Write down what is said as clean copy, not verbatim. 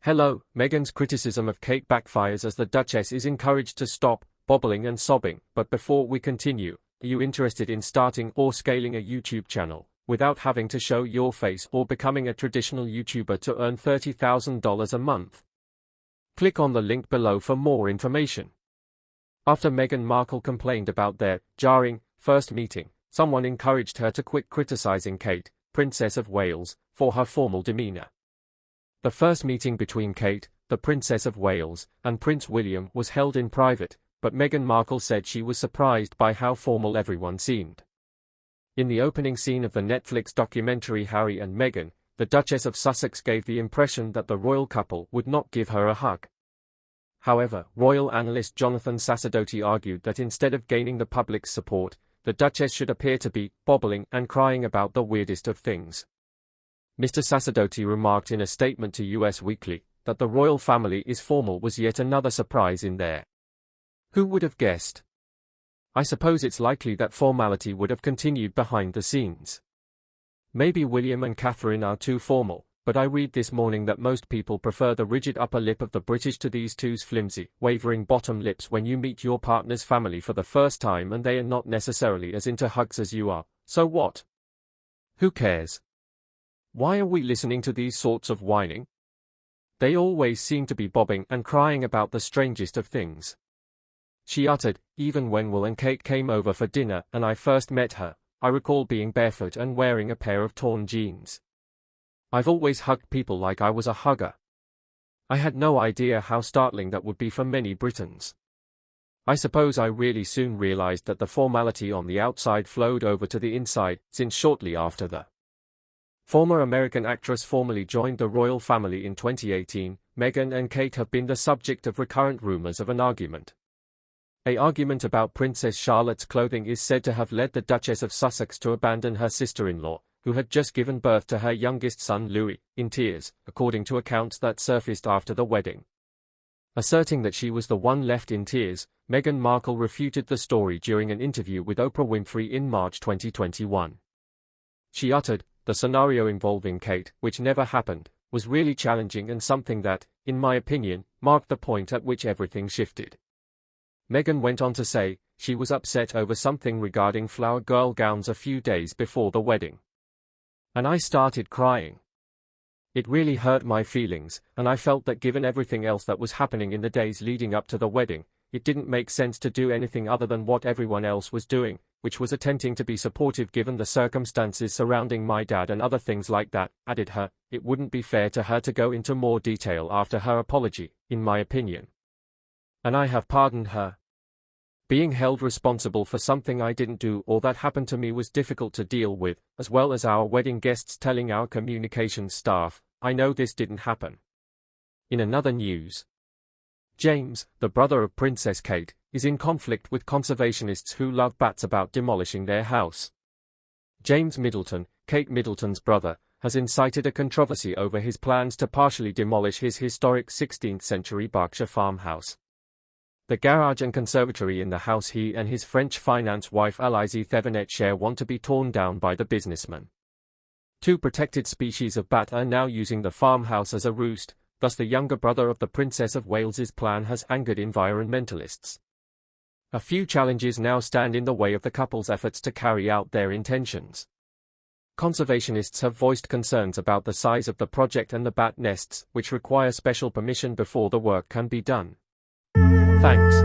Hello, Meghan's criticism of Kate backfires as the Duchess is encouraged to stop bobbling and sobbing. But before we continue, are you interested in starting or scaling a YouTube channel without having to show your face or becoming a traditional YouTuber to earn $30,000 a month? Click on the link below for more information. After Meghan Markle complained about their jarring first meeting, someone encouraged her to quit criticizing Kate, Princess of Wales, for her formal demeanor. The first meeting between Kate, the Princess of Wales, and Prince William was held in private, but Meghan Markle said she was surprised by how formal everyone seemed. In the opening scene of the Netflix documentary Harry and Meghan, the Duchess of Sussex gave the impression that the royal couple would not give her a hug. However, royal analyst Jonathan Sacerdoti argued that instead of gaining the public's support, the Duchess should appear to be bobbling and crying about the weirdest of things. Mr. Sacerdoti remarked in a statement to US Weekly that the royal family is formal was yet another surprise in there. Who would have guessed? I suppose it's likely that formality would have continued behind the scenes. Maybe William and Catherine are too formal, but I read this morning that most people prefer the rigid upper lip of the British to these two's flimsy, wavering bottom lips when you meet your partner's family for the first time and they are not necessarily as into hugs as you are. So what? Who cares? Why are we listening to these sorts of whining? They always seem to be bobbing and crying about the strangest of things. She uttered, even when Will and Kate came over for dinner and I first met her, I recall being barefoot and wearing a pair of torn jeans. I've always hugged people like I was a hugger. I had no idea how startling that would be for many Britons. I suppose I really soon realized that the formality on the outside flowed over to the inside, since shortly after the former American actress formally joined the royal family in 2018, Meghan and Kate have been the subject of recurrent rumors of an argument. An argument about Princess Charlotte's clothing is said to have led the Duchess of Sussex to abandon her sister-in-law, who had just given birth to her youngest son Louis, in tears, according to accounts that surfaced after the wedding. Asserting that she was the one left in tears, Meghan Markle refuted the story during an interview with Oprah Winfrey in March 2021. She uttered, "The scenario involving Kate, which never happened, was really challenging and something that, in my opinion, marked the point at which everything shifted." Meghan went on to say, she was upset over something regarding flower girl gowns a few days before the wedding. "And I started crying. It really hurt my feelings, and I felt that given everything else that was happening in the days leading up to the wedding, it didn't make sense to do anything other than what everyone else was doing, which was attempting to be supportive given the circumstances surrounding my dad and other things like that," added her. It wouldn't be fair to her to go into more detail after her apology, in my opinion. And I have pardoned her. Being held responsible for something I didn't do or that happened to me was difficult to deal with, as well as our wedding guests telling our communications staff, "I know this didn't happen." In another news, James, the brother of Princess Kate, is in conflict with conservationists who love bats about demolishing their house. James Middleton, Kate Middleton's brother, has incited a controversy over his plans to partially demolish his historic 16th-century Berkshire farmhouse. The garage and conservatory in the house he and his French finance wife Alizée Thevenet share want to be torn down by the businessman. Two protected species of bat are now using the farmhouse as a roost, thus the younger brother of the Princess of Wales's plan has angered environmentalists. A few challenges now stand in the way of the couple's efforts to carry out their intentions. Conservationists have voiced concerns about the size of the project and the bat nests, which require special permission before the work can be done. Thanks.